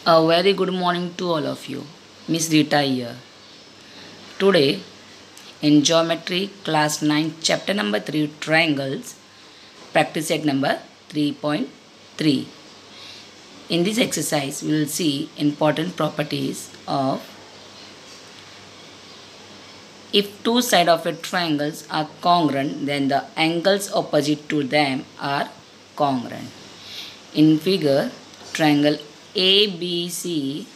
A very good morning to all of you. Miss Rita here. Today in Geometry Class 9 Chapter number 3 Triangles Practice set number 3.3. In this exercise we will see important properties of if two sides of a triangle are congruent, then the angles opposite to them are congruent. In figure, triangle ABC,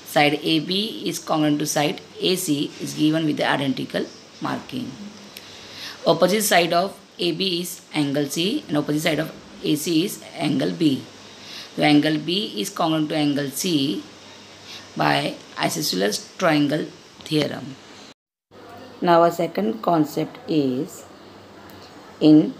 side AB is congruent to side AC is given with the identical marking. Opposite side of AB is angle C and opposite side of AC is angle B. So angle B is congruent to angle C by isosceles triangle theorem. Now our second concept is in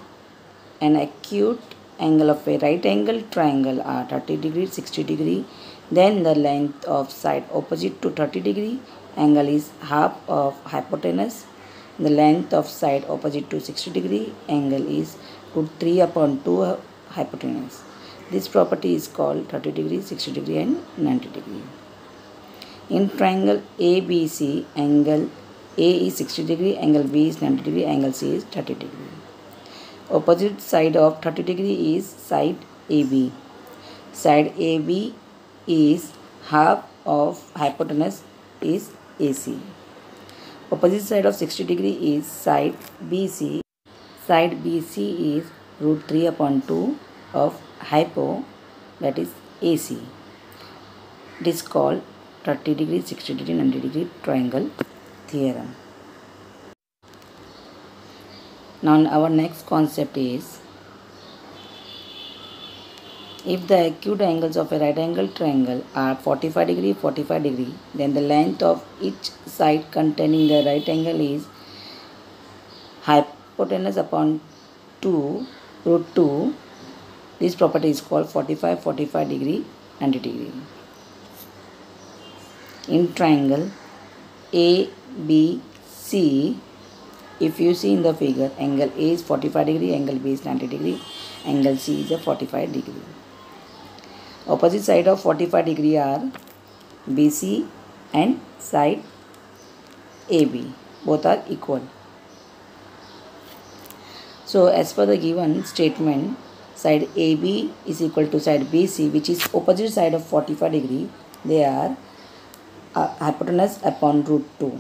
an acute angle of a right angle triangle are 30 degree, 60 degree, then the length of side opposite to 30 degree angle is half of hypotenuse. The length of side opposite to 60 degree angle is root 3 upon 2 hypotenuse. This property is called 30 degree, 60 degree and 90 degree. In triangle ABC, angle A is 60 degree, angle B is 90 degree, angle C is 30 degree. Opposite side of 30 degree is side AB. Side AB is half of hypotenuse is AC. Opposite side of 60 degree is side BC. Side BC is root 3 upon 2 of hypo, that is AC. It is called 30 degree, 60 degree, 90 degree triangle theorem. Now our next concept is if the acute angles of a right angle triangle are 45 degree, 45 degree, then the length of each side containing the right angle is hypotenuse upon 2 root 2. This property is called 45, 45 degree, 90 degree. In triangle ABC, if you see in the figure, angle A is 45 degree, angle B is 90 degree, angle C is a 45 degree. Opposite side of 45 degree are BC and side AB. Both are equal. So as per the given statement, side AB is equal to side BC, which is opposite side of 45 degree. They are hypotenuse upon root 2.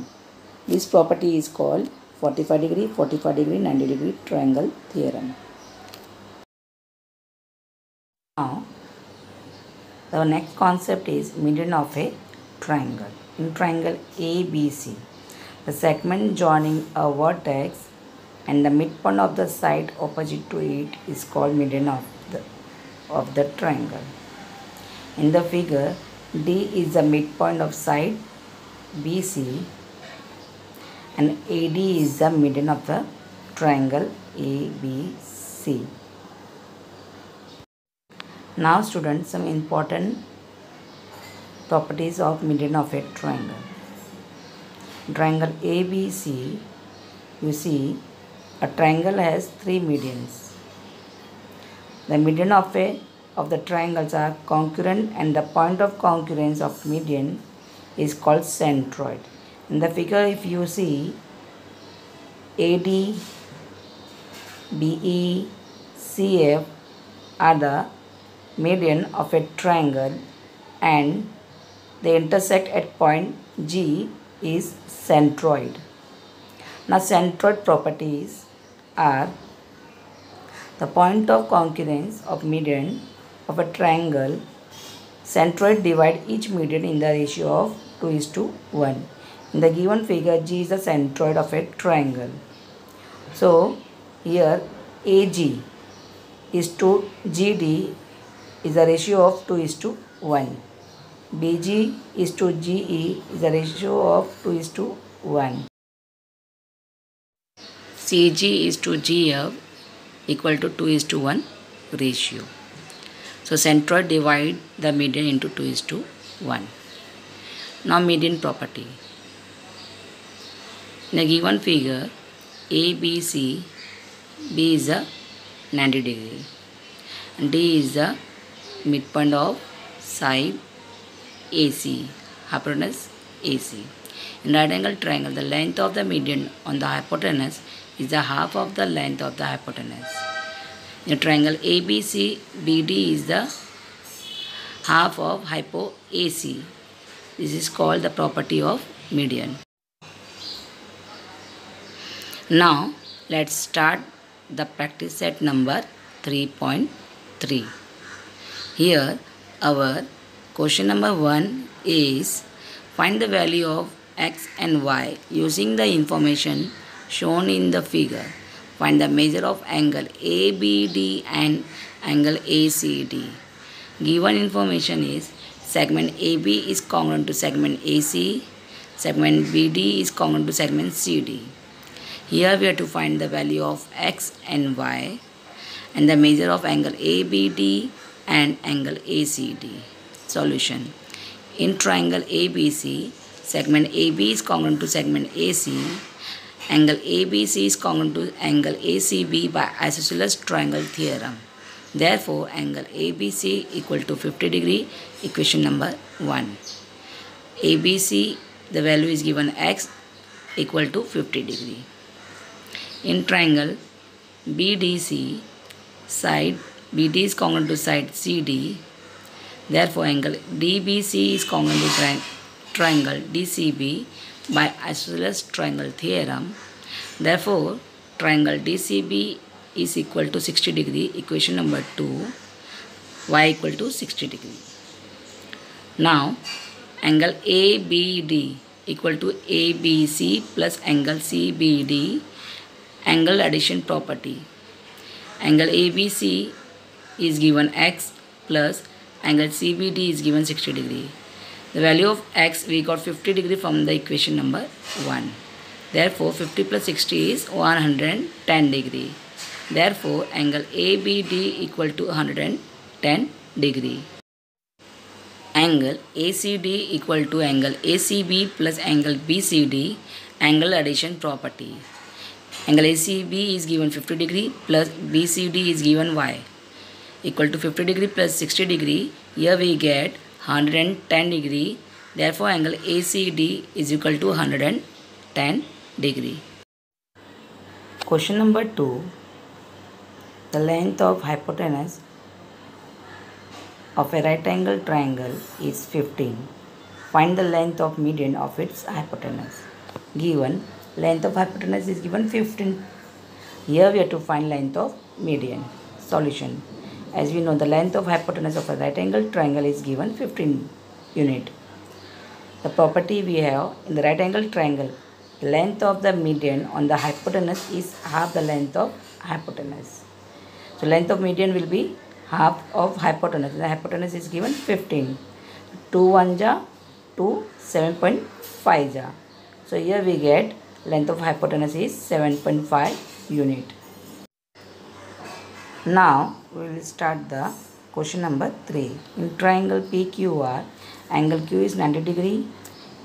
This property is called 45 degree, 45 degree, 90 degree triangle theorem. Now, the next concept is median of a triangle. In triangle ABC, the segment joining a vertex and the midpoint of the side opposite to it is called median of the triangle. In the figure, D is the midpoint of side BC and AD is the median of the triangle ABC. Now students, some important properties of median of a triangle. Triangle ABC, you see a triangle has three medians. The median of the triangles are congruent and the point of congruence of median is called centroid. In the figure if you see AD, BE, CF are the median of a triangle and they intersect at point G is centroid. Now centroid properties are the point of congruence of median of a triangle. Centroid divide each median in the ratio of 2:1. In the given figure, G is the centroid of a triangle. So here AG is to GD is a ratio of 2:1. BG is to GE is a ratio of 2:1. CG is to GF equal to 2:1 ratio. So centroid divide the median into 2:1. Now median property. In a given figure, ABC, B is a 90 degree and D is the midpoint of side AC, hypotenuse AC. In right angle triangle, the length of the median on the hypotenuse is the half of the length of the hypotenuse. In a triangle ABC, BD is the half of hypo AC. This is called the property of median. Now let's start the practice set number 3.3. Here our question number 1 is find the value of x and y using the information shown in the figure. Find the measure of angle ABD and angle ACD. Given information is segment AB is congruent to segment AC, segment BD is congruent to segment CD. Here we have to find the value of x and y and the measure of angle ABD and angle ACD. Solution. In triangle ABC, segment AB is congruent to segment AC. Angle ABC is congruent to angle ACB by isosceles triangle theorem. Therefore, angle ABC equal to 50 degree, equation number 1. ABC, the value is given x equal to 50 degree. In triangle BDC, side BD is congruent to side CD. Therefore, angle DBC is congruent to triangle DCB by isosceles triangle theorem. Therefore, triangle DCB is equal to 60 degree, equation number 2, y equal to 60 degree. Now, angle ABD equal to ABC plus angle CBD, angle addition property. Angle ABC is given x plus angle CBD is given 60 degree. The value of x we got 50 degree from the equation number 1. Therefore, 50 plus 60 is 110 degree. Therefore, angle ABD equal to 110 degree. Angle ACD equal to angle ACB plus angle BCD, angle addition property. Angle ACB is given 50 degree plus BCD is given y equal to 50 degree plus 60 degree. Here we get 110 degree. Therefore, angle ACD is equal to 110 degree. Question number 2. The length of hypotenuse of a right angle triangle is 15. Find the length of median of its hypotenuse. Given length of hypotenuse is given 15. Here we have to find length of median. Solution. As we know, the length of hypotenuse of a right angle triangle is given 15 unit. The property we have in the right angle triangle, the length of the median on the hypotenuse is half the length of hypotenuse. So length of median will be half of hypotenuse. The hypotenuse is given 15. 2 1 ja, 2 7.5 ja. So here we get length of hypotenuse is 7.5 unit. Now we will start the question number 3. In triangle PQR, angle Q is 90 degree,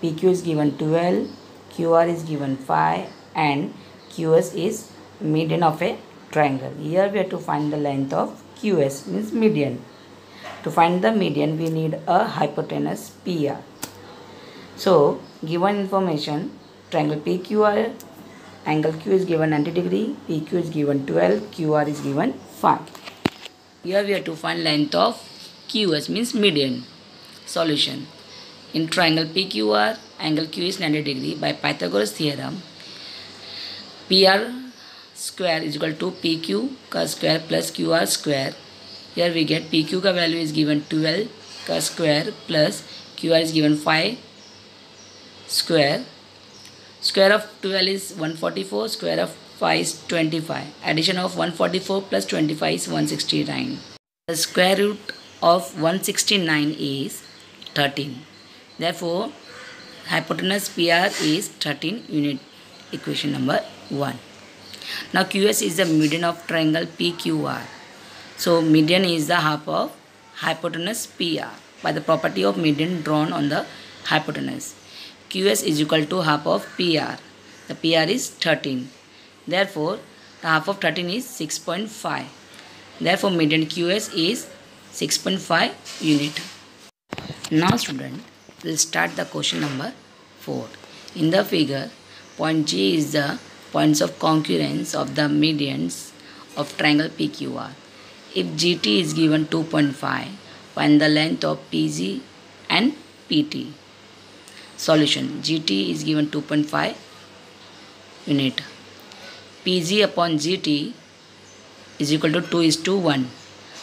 PQ is given 12, QR is given 5 and QS is median of a triangle. Here we have to find the length of QS, means median. To find the median we need a hypotenuse PR. So given information, triangle PQR, angle Q is given 90 degree, PQ is given 12, QR is given 5. Here we have to find length of QS, means median. Solution. In triangle PQR, angle Q is 90 degree. By Pythagoras theorem, PR square is equal to PQ का square plus QR square. Here we get PQ का value is given 12 का square plus QR is given 5 square. Square of 12 is 144, square of 5 is 25. Addition of 144 plus 25 is 169. The square root of 169 is 13. Therefore, hypotenuse PR is 13 unit. Equation number 1. Now QS is the median of triangle PQR. So median is the half of hypotenuse PR by the property of median drawn on the hypotenuse. QS is equal to half of PR. The PR is 13. Therefore, the half of 13 is 6.5. Therefore, median QS is 6.5 unit. Now student, We'll start the question number 4. In the figure, point G is the points of concurrence of the medians of triangle PQR. If GT is given 2.5, find the length of PG and PT. Solution: GT is given 2.5 unit. PG upon GT is equal to 2:1.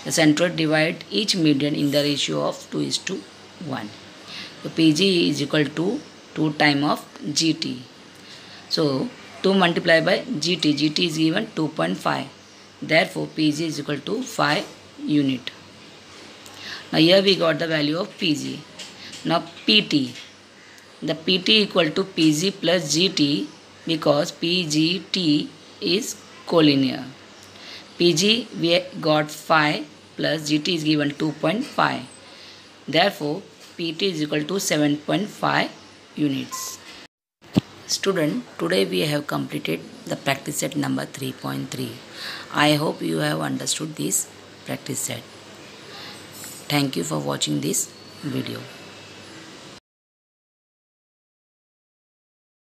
The centroid divide each median in the ratio of 2:1. So PG is equal to 2 times of GT. So 2 multiplied by GT. GT is given 2.5. Therefore PG is equal to 5 unit. Now here we got the value of PG. Now PT. The PT equal to PG plus GT because PGT is collinear. PG we got 5 plus GT is given 2.5. Therefore PT is equal to 7.5 units. Student, today we have completed the practice set number 3.3. I hope you have understood this practice set. Thank you for watching this video.